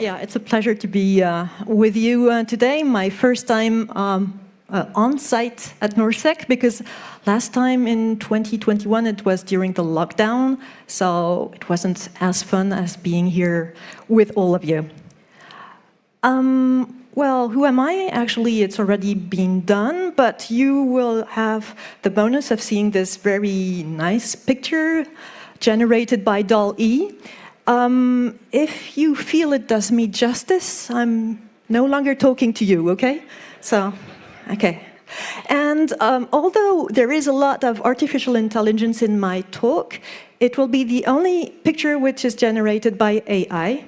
Yeah, it's a pleasure to be with you today. My first time on site at NorthSec, because last time in 2021 it was during the lockdown, so it wasn't as fun as being here with all of you. Well, who am I? Actually, it's already been done, but you will have the bonus of seeing this very nice picture generated by DALL-E. If you feel it does me justice, I'm no longer talking to you, okay? So, okay. And although there is a lot of artificial intelligence in my talk, it will be the only picture which is generated by AI.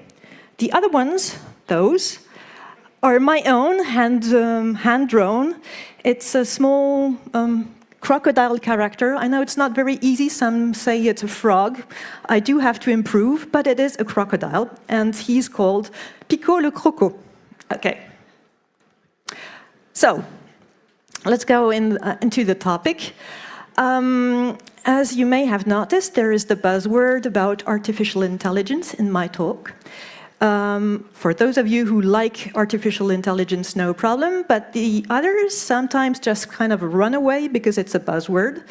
The other ones, those, are my own hand-drawn. It's a small crocodile character. I know it's not very easy. Some say it's a frog. I do have to improve, but it is a crocodile, and he's called Pico le Croco. Okay. So, let's go into the topic. As you may have noticed, there is the buzzword about artificial intelligence in my talk. For those of you who like artificial intelligence, no problem, but the others sometimes just kind of run away because it's a buzzword.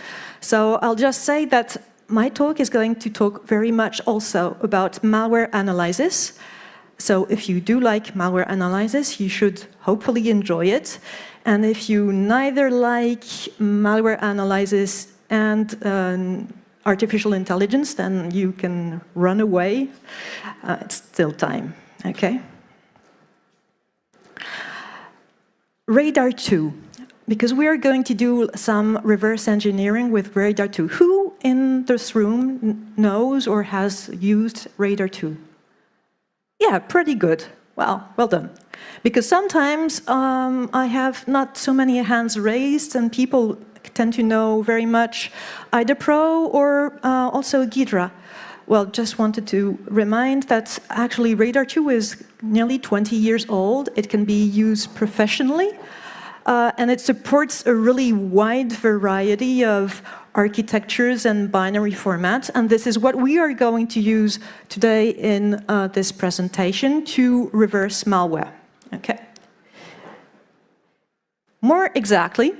So I'll just say that my talk is going to talk very much also about malware analysis. So if you do like malware analysis, you should hopefully enjoy it. And if you neither like malware analysis and artificial intelligence, then you can run away. It's still time, okay? Radar 2, because we are going to do some reverse engineering with Radar 2. Who in this room knows or has used Radar 2? Yeah, pretty good. Well done. Because sometimes I have not so many hands raised, and people tend to know very much either Pro or also Ghidra. Well, just wanted to remind that actually Radar 2 is nearly 20 years old. It can be used professionally, and it supports a really wide variety of architectures and binary formats, and this is what we are going to use today in this presentation to reverse malware. Okay. More exactly,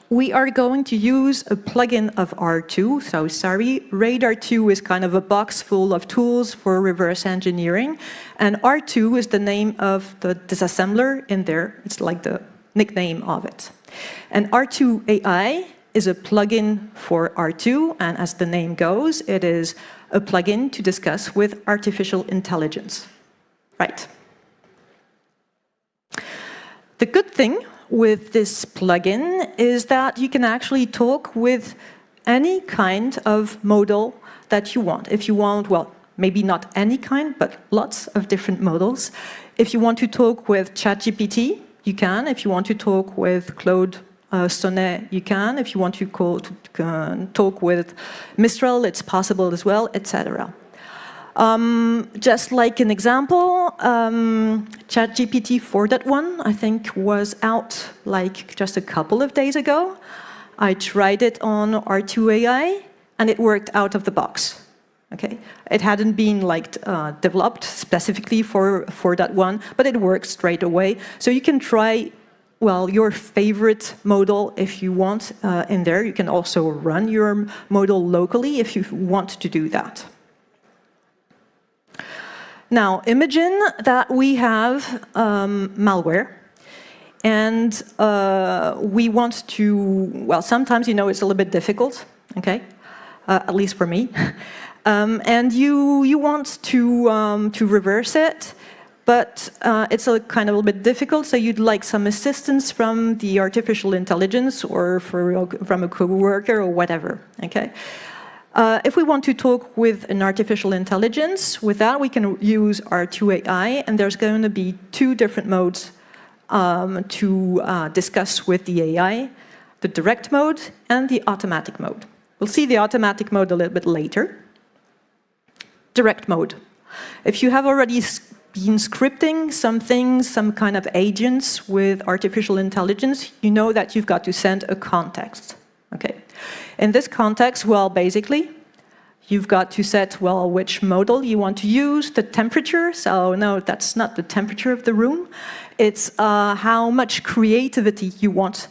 we are going to use a plugin of R2. So sorry, Radar 2 is kind of a box full of tools for reverse engineering. And R2 is the name of the disassembler in there. It's like the nickname of it. And r2ai is a plugin for R2. And as the name goes, it is a plugin to discuss with artificial intelligence. Right. The good thing with this plugin is that you can actually talk with any kind of modal that you want. If you want, well, maybe not any kind, but lots of different modals. If you want to talk with ChatGPT, you can. If you want to talk with Claude Sonnet, you can. If you want to talk with Mistral, it's possible as well, etc. Just like an example, ChatGPT 4.1, I think, was out like just a couple of days ago. I tried it on r2ai, and it worked out of the box. Okay, it hadn't been like developed specifically for 4.1, but it works straight away. So you can try, well, your favorite modal if you want in there. You can also run your modal locally if you want to do that. Now, imagine that we have malware, and we want to, well, sometimes, you know, it's a little bit difficult, okay, at least for me, and you want to reverse it, but it's a kind of a little bit difficult, so you'd like some assistance from the artificial intelligence or from a coworker or whatever, okay? If we want to talk with an artificial intelligence, with that we can use r2ai, and there's going to be two different modes to discuss with the AI, the direct mode and the automatic mode. We'll see the automatic mode a little bit later. Direct mode. If you have already been scripting some things, some kind of agents with artificial intelligence, you know that you've got to send a context. Okay. In this context, well, basically, You've got to set, well, which model you want to use, the temperature. So no, that's not the temperature of the room. It's how much creativity you want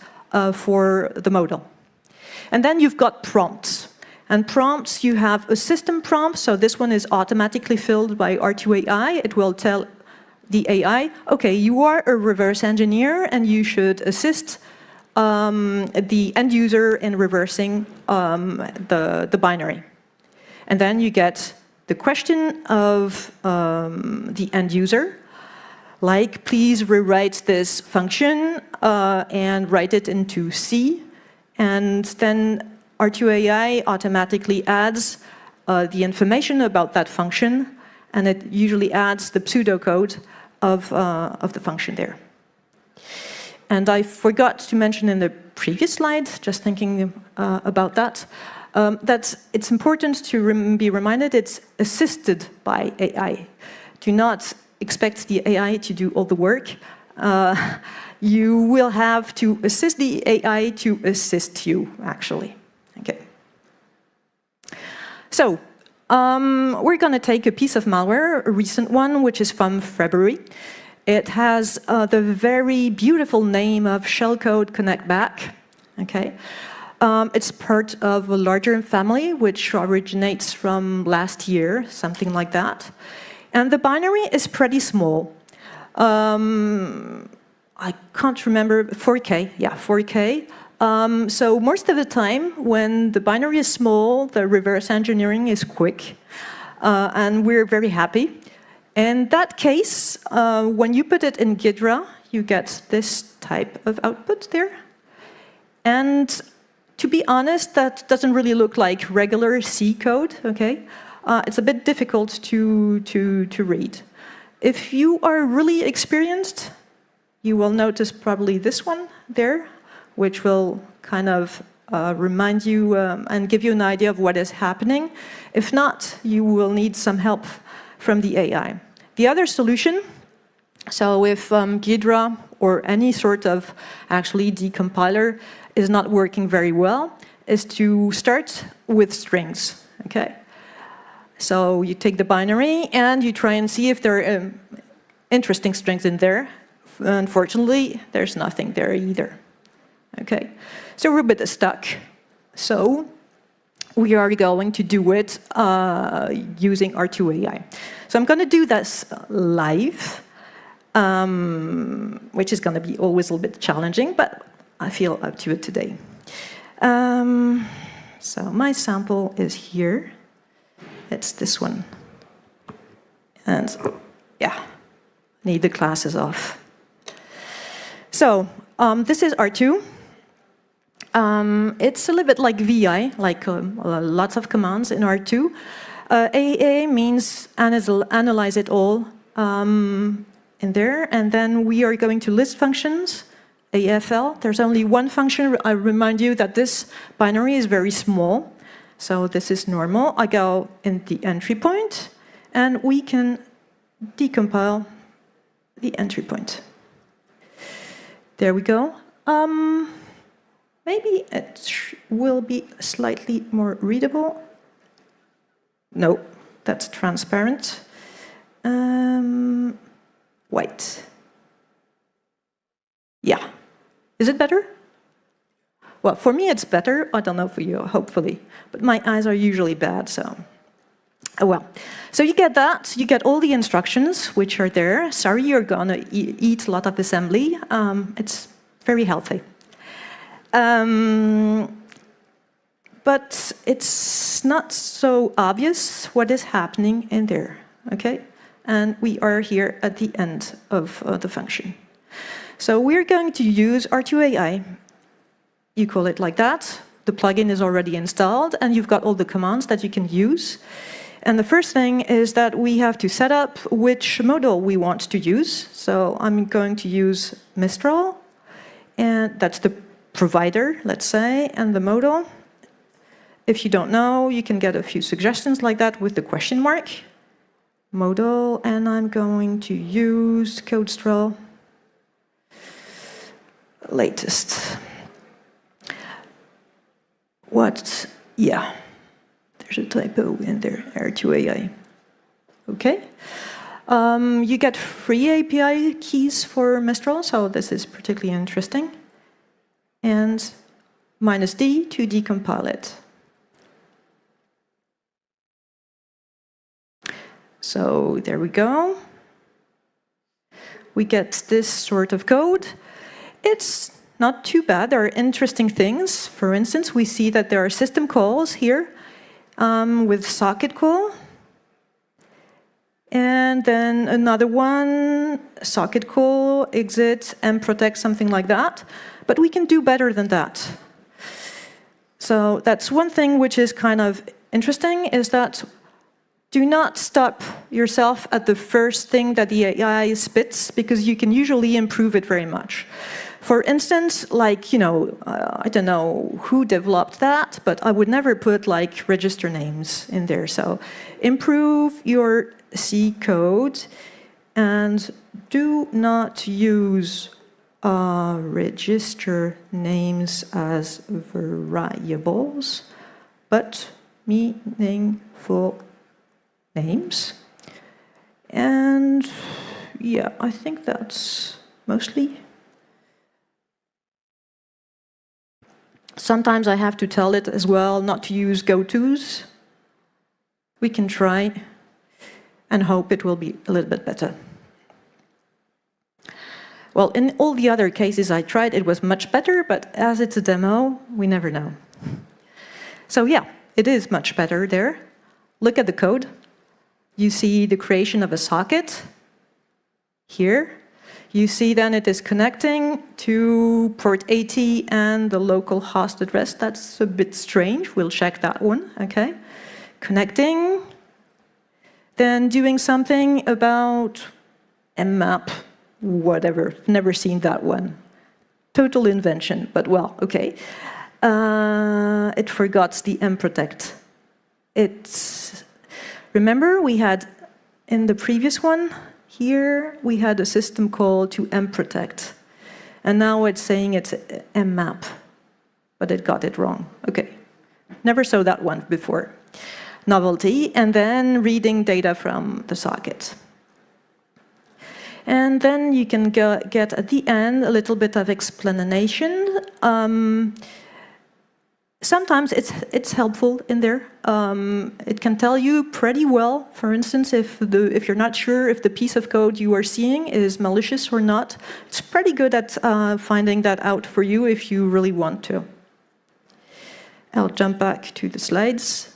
for the model. And then you've got prompts. And prompts, you have a system prompt. So this one is automatically filled by r2ai. It will tell the AI, OK, you are a reverse engineer, and you should assist the end user in reversing the binary. And then you get the question of the end user, like, please rewrite this function and write it into C. And then r2ai automatically adds the information about that function, and it usually adds the pseudocode of the function there. And I forgot to mention in the previous slide, just thinking about that, that it's important to be reminded it's assisted by AI. Do not expect the AI to do all the work. You will have to assist the AI to assist you, actually. Okay. So we're going to take a piece of malware, a recent one, which is from February. It has the very beautiful name of shellcode connect back. Okay. It's part of a larger family, which originates from last year, something like that. And the binary is pretty small. I can't remember, 4K, yeah, 4K. So most of the time, when the binary is small, the reverse engineering is quick, and we're very happy. In that case, when you put it in Ghidra, you get this type of output there. And to be honest, that doesn't really look like regular C code, okay? It's a bit difficult to read. If you are really experienced, you will notice probably this one there, which will kind of remind you and give you an idea of what is happening. If not, you will need some help from the AI. The other solution, so if Ghidra or any sort of actually decompiler is not working very well, is to start with strings, okay? So you take the binary and you try and see if there are interesting strings in there. Unfortunately, there's nothing there either. Okay, so we're a bit stuck. So we are going to do it using r2ai. So I'm going to do this live, which is going to be always a little bit challenging, but I feel up to it today. So my sample is here. It's this one. And yeah, need the classes off. So this is R2. It's a little bit like VI, like lots of commands in R2. AA means analyze it all in there. And then we are going to list functions, AFL. There's only one function. I remind you that this binary is very small. So this is normal. I go in the entry point, and we can decompile the entry point. There we go. Maybe it will be slightly more readable. No, that's transparent. White. Yeah. Is it better? Well, for me it's better. I don't know for you, hopefully. But my eyes are usually bad, so... Oh well. So you get that. You get all the instructions, which are there. Sorry, you're going to eat a lot of assembly. It's very healthy. But it's not so obvious what is happening in there, okay? And we are here at the end of the function. So we're going to use r2ai. You call it like that. The plugin is already installed, and you've got all the commands that you can use. And the first thing is that we have to set up which model we want to use. So I'm going to use Mistral, and that's the provider, let's say, and the model. If you don't know, you can get a few suggestions like that with the question mark. Model, and I'm going to use CodeStrel latest. What? Yeah, There's a typo in there, r2ai. Okay. You get free API keys for Mistral, so this is particularly interesting. And -D to decompile it. So there we go. We get this sort of code. It's not too bad. There are interesting things. For instance, we see that there are system calls here with socket call. And then another one, socket call, exit, and protect, something like that. But we can do better than that. So that's one thing which is kind of interesting, is that do not stop yourself at the first thing that the AI spits, because you can usually improve it very much. For instance, like, I don't know who developed that, but I would never put like register names in there. So improve your C code and do not use register names as variables, but meaningful names. And yeah, I think that's mostly. Sometimes I have to tell it as well not to use go-tos. We can try and hope it will be a little bit better. Well, in all the other cases I tried, it was much better, but as it's a demo, we never know. So yeah, it is much better there. Look at the code. You see the creation of a socket here. You see then it is connecting to port 80 and the local host address. That's a bit strange. We'll check that one, okay? Connecting. Then doing something about mmap, whatever. Never seen that one. Total invention, but well, okay. It forgot the mprotect. Remember we had in the previous one, here we had a system call to mprotect, and now it's saying it's mmap, but it got it wrong. Okay, never saw that one before. Novelty, and then reading data from the socket. And then you can get at the end a little bit of explanation. Sometimes it's helpful in there. It can tell you pretty well, for instance, if you're not sure if the piece of code you are seeing is malicious or not. It's pretty good at finding that out for you if you really want to. I'll jump back to the slides.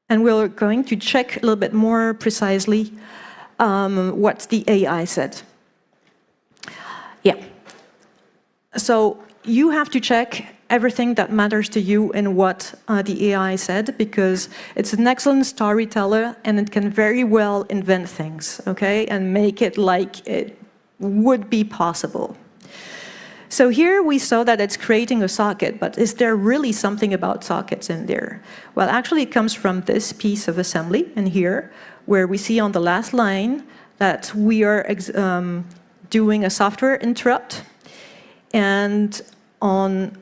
And we're going to check a little bit more precisely what the AI said. Yeah. So you have to check everything that matters to you in what the AI said, because it's an excellent storyteller and it can very well invent things, okay, and make it like it would be possible. So here we saw that it's creating a socket, but is there really something about sockets in there? Well, actually it comes from this piece of assembly in here, where we see on the last line that we are doing a software interrupt, and on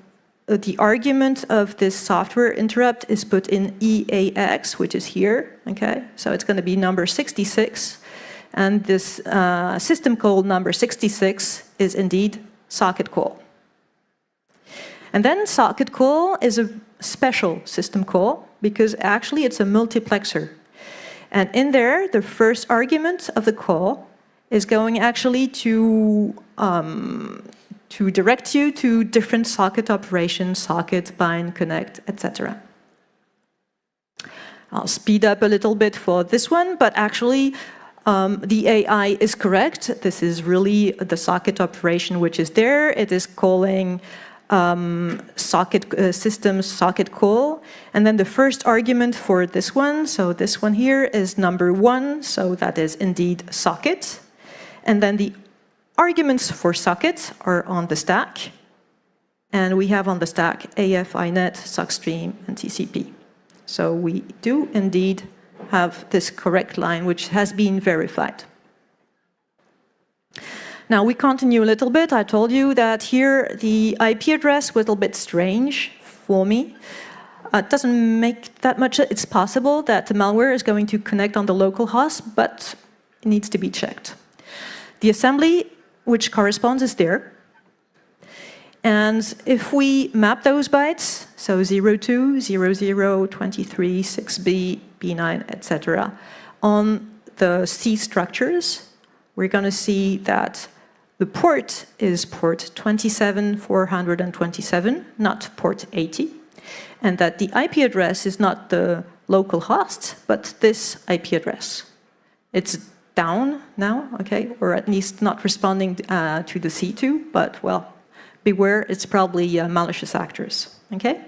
the argument of this software interrupt is put in EAX, which is here, okay? So it's going to be number 66, and this system call number 66 is indeed socket call. And then socket call is a special system call, because actually it's a multiplexer. And in there, the first argument of the call is going actually to direct you to different socket operations, socket, bind, connect, etc. I'll speed up a little bit for this one, but actually the AI is correct. This is really the socket operation which is there. It is calling socket systems socket call, and then the first argument for this one, so this one here is number 1, so that is indeed socket, and then the arguments for socket are on the stack, and we have on the stack AF, INET, SOCStream, and TCP. So we do indeed have this correct line, which has been verified. Now we continue a little bit. I told you that here the IP address was a little bit strange for me. It doesn't make that much. It's possible that the malware is going to connect on the local host, but it needs to be checked. The assembly, which corresponds, is there. And if we map those bytes, so 02, 00, 23, 6B, B9, etc., on the C structures, we're going to see that the port is port 27427, not port 80, and that the IP address is not the local host, but this IP address. It's down now, okay, or at least not responding to the C2, but, well, beware, it's probably malicious actors, okay?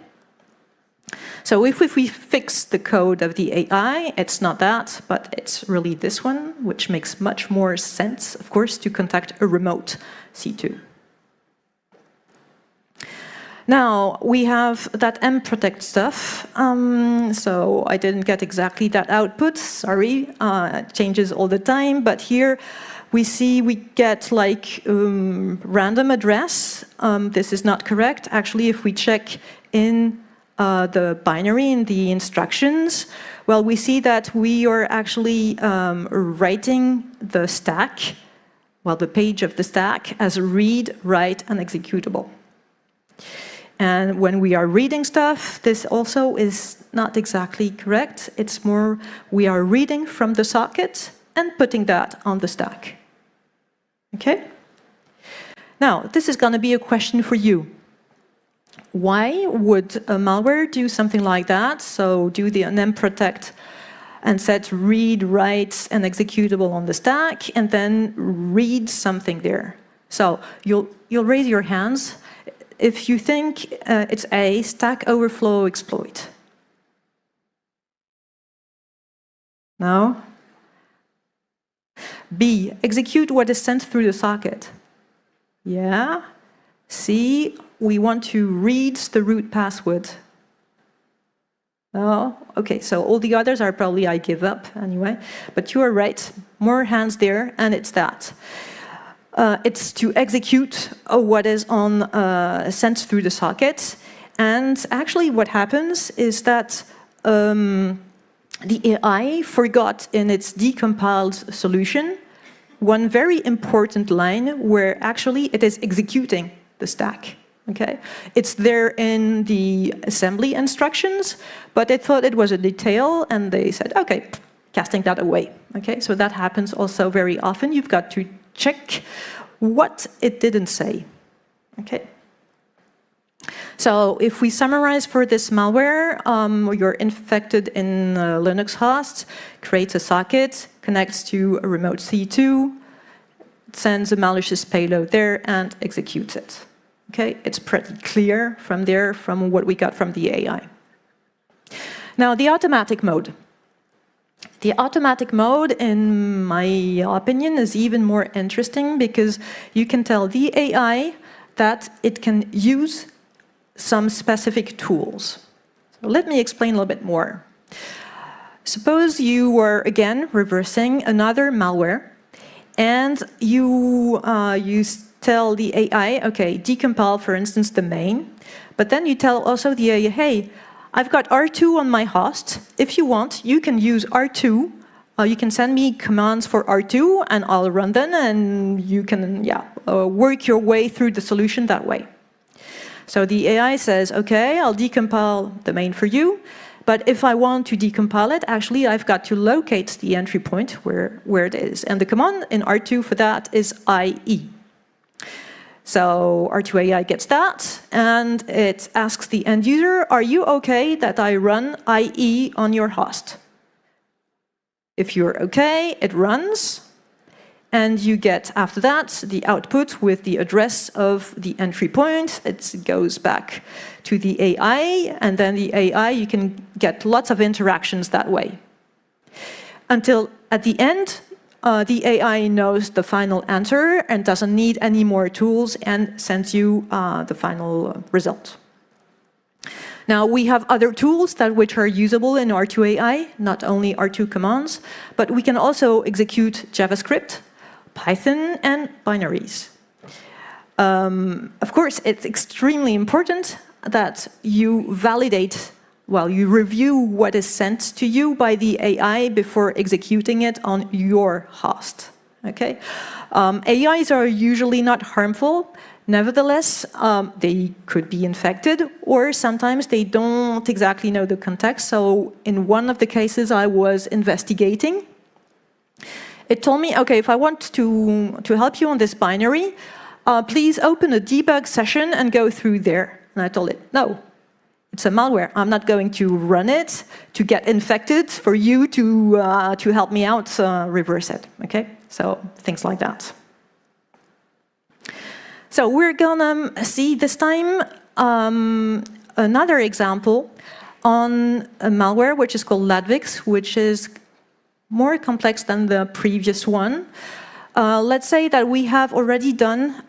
So if we fix the code of the AI, it's not that, but it's really this one, which makes much more sense, of course, to contact a remote C2. Now, we have that mprotect stuff, so I didn't get exactly that output, sorry, it changes all the time, but here we see we get like random address. This is not correct. Actually, if we check in the binary in the instructions, well, we see that we are actually writing the stack, well, the page of the stack, as read, write, and executable. And when we are reading stuff, this also is not exactly correct. It's more we are reading from the socket and putting that on the stack. Okay? Now, this is going to be a question for you. Why would a malware do something like that? So do the mprotect and set read, write, and executable on the stack, and then read something there. So you'll raise your hands if you think it's A, Stack Overflow exploit. No? B, execute what is sent through the socket. Yeah. C, we want to read the root password. No? Okay, so all the others are probably I give up anyway. But you are right, more hands there, and it's that. It's to execute what is on sent through the socket. And actually what happens is that the AI forgot in its decompiled solution one very important line where actually it is executing the stack. Okay, it's there in the assembly instructions, but they thought it was a detail and they said, okay, casting that away. Okay, so that happens also very often. You've got to check what it didn't say. Okay. So if we summarize for this malware, you're infected in a Linux host, creates a socket, connects to a remote C2, sends a malicious payload there, and executes it. Okay, it's pretty clear from there, from what we got from the AI. Now, the automatic mode. The automatic mode, in my opinion, is even more interesting because you can tell the AI that it can use some specific tools. So let me explain a little bit more. Suppose you were, again, reversing another malware, and you tell the AI, okay, decompile, for instance, the main, but then you tell also the AI, hey, I've got R2 on my host. If you want, you can use R2. You can send me commands for R2, and I'll run them, and you can work your way through the solution that way. So the AI says, okay, I'll decompile the main for you, but if I want to decompile it, actually, I've got to locate the entry point where it is. And the command in R2 for that is IE. So r2ai gets that, and it asks the end user, are you okay that I run IE on your host? If you're okay, it runs, and you get, after that, the output with the address of the entry point. It goes back to the AI, and then the AI, you can get lots of interactions that way. Until at the end, the AI knows the final answer and doesn't need any more tools and sends you the final result. Now, we have other tools which are usable in r2ai, not only R2 commands, but we can also execute JavaScript, Python, and binaries. Of course, it's extremely important that you validate well, you review what is sent to you by the AI before executing it on your host. Okay? AIs are usually not harmful. Nevertheless, they could be infected, or sometimes they don't exactly know the context. So in one of the cases I was investigating, it told me, okay, if I want to help you on this binary, please open a debug session and go through there. And I told it, no, it's a malware. I'm not going to run it to get infected for you to help me out, reverse it. Okay, so things like that. So we're gonna see this time another example on a malware which is called Ladvix, which is more complex than the previous one. Let's say that we have already done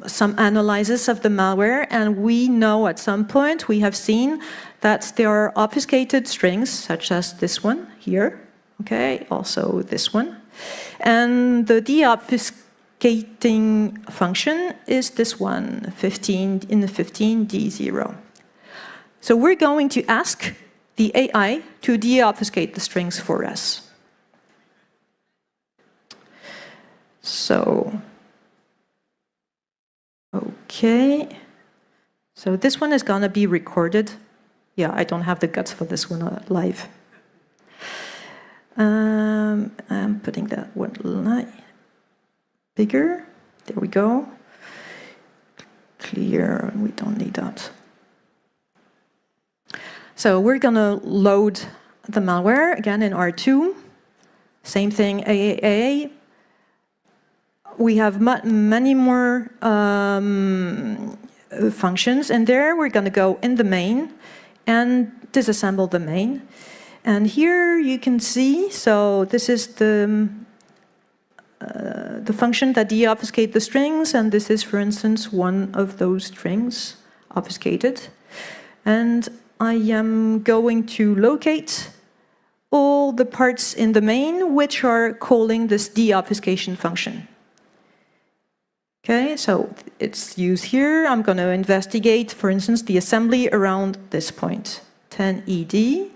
some analysis of the malware, and we know at some point we have seen that there are obfuscated strings, such as this one here, okay, also this one, and the deobfuscating function is this one, 15 in the 15d0. So we're going to ask the AI to deobfuscate the strings for us. So, okay. So this one is gonna be recorded. Yeah, I don't have the guts for this one live. I'm putting that one bigger. There we go. Clear, we don't need that. So we're gonna load the malware, again in R2. Same thing, AAA. We have many more functions in there. We're gonna go in the main and disassemble the main. And here you can see, so this is the function that deobfuscate the strings, and this is, for instance, one of those strings obfuscated. And I am going to locate all the parts in the main which are calling this deobfuscation function. Okay, so it's used here. I'm going to investigate, for instance, the assembly around this point, 10ED.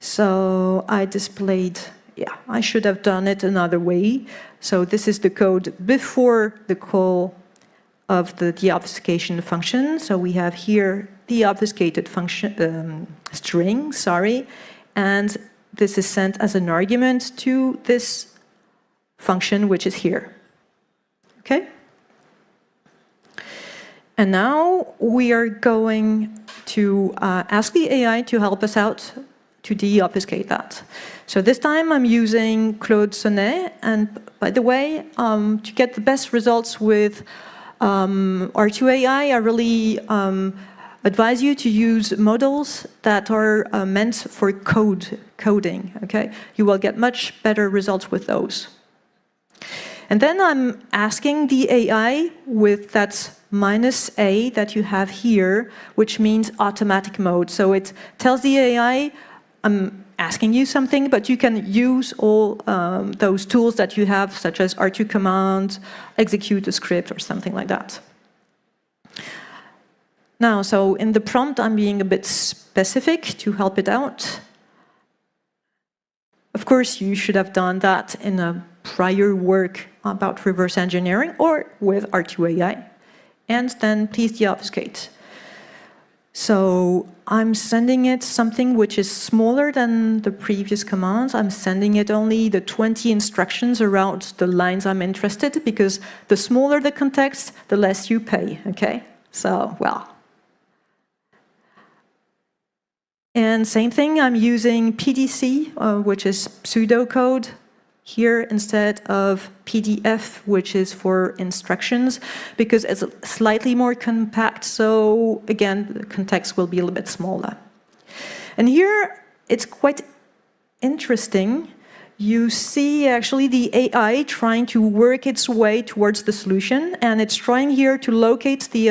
So I displayed, yeah, I should have done it another way. So this is the code before the call of the deobfuscation function. So we have here the obfuscated function string, sorry, and this is sent as an argument to this function which is here. Okay? And now we are going to ask the AI to help us out to deobfuscate that. So this time I'm using Claude Sonnet, and by the way, to get the best results with r2ai, I really advise you to use models that are meant for coding, okay? You will get much better results with those. And then I'm asking the AI with that -a that you have here, which means automatic mode. So it tells the AI, I'm asking you something, but you can use all those tools that you have, such as r2 command, execute a script, or something like that. Now, so in the prompt, I'm being a bit specific to help it out. Of course, you should have done that in a prior work about reverse engineering or with r2ai. And then please deobfuscate. So I'm sending it something which is smaller than the previous commands. I'm sending it only the 20 instructions around the lines I'm interested, because the smaller the context, the less you pay, okay? So, well. And same thing, I'm using PDC, which is pseudocode here instead of PDF, which is for instructions, because it's slightly more compact, so again, the context will be a little bit smaller. And here, it's quite interesting. You see actually the AI trying to work its way towards the solution, and it's trying here to locate the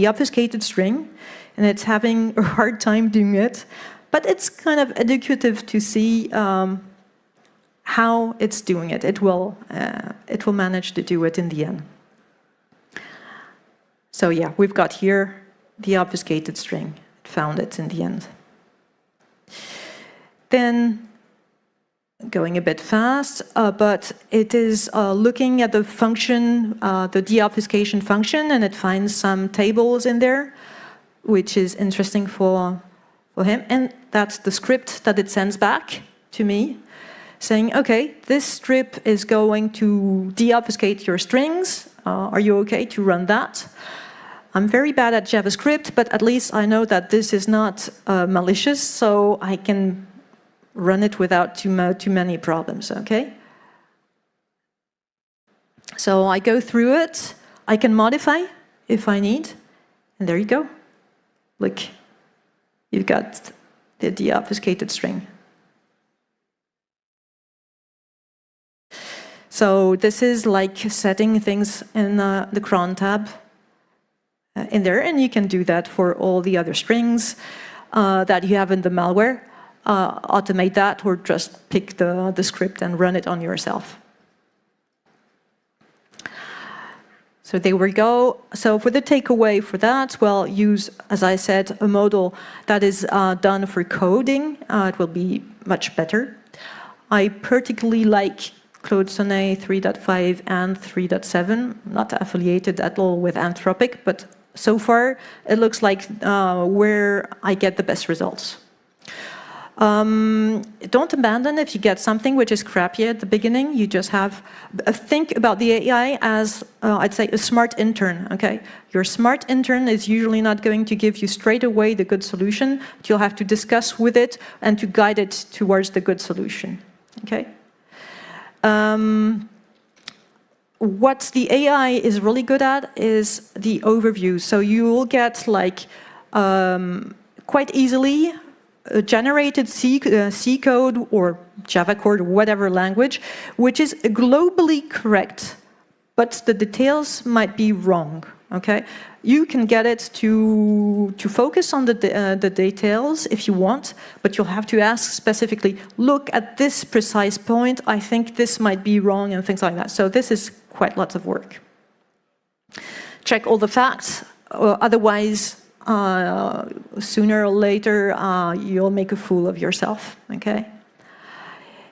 obfuscated string, and it's having a hard time doing it, but it's kind of educative to see how it's doing it. It will manage to do it in the end. So yeah, we've got here the obfuscated string, found it in the end. Then, going a bit fast, but it is looking at the function, the deobfuscation function, and it finds some tables in there, which is interesting for him. And that's the script that it sends back to me, saying, okay, this strip is going to deobfuscate your strings. Are you okay to run that? I'm very bad at JavaScript, but at least I know that this is not malicious, so I can run it without too many problems, okay? So I go through it. I can modify if I need. And there you go. Look, you've got the deobfuscated string. So this is like setting things in the cron tab in there, and you can do that for all the other strings that you have in the malware. Automate that, or just pick the script and run it on yourself. So there we go. So for the takeaway for that, well, use, as I said, a model that is done for coding. It will be much better. I particularly like Claude Sonnet 3.5 and 3.7, not affiliated at all with Anthropic, but so far it looks like where I get the best results. Don't abandon if you get something which is crappy at the beginning. You just have, think about the AI as, I'd say, a smart intern, okay? Your smart intern is usually not going to give you straight away the good solution, but you'll have to discuss with it and to guide it towards the good solution, okay? What the AI is really good at is the overview. So you will get, like, quite easily generated C code or Java code or whatever language, which is globally correct, but the details might be wrong, okay? You can get it to focus on the details if you want, but you'll have to ask specifically, look at this precise point, I think this might be wrong, and things like that. So this is quite lots of work. Check all the facts, otherwise sooner or later, you'll make a fool of yourself, okay?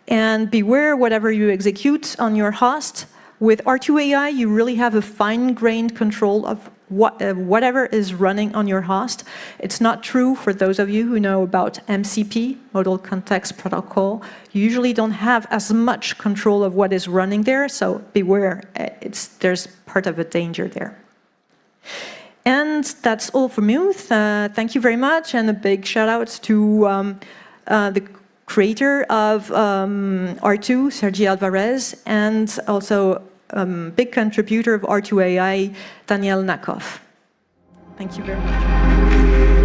And beware whatever you execute on your host. With r2ai, you really have a fine-grained control of whatever is running on your host. It's not true for those of you who know about MCP, Model Context Protocol. You usually don't have as much control of what is running there, so beware. There's part of a danger there. And that's all for me. Thank you very much, and a big shout out to the creator of R2, Axelle Apvrille, and also big contributor of r2ai, Daniel Nakov. Thank you very much.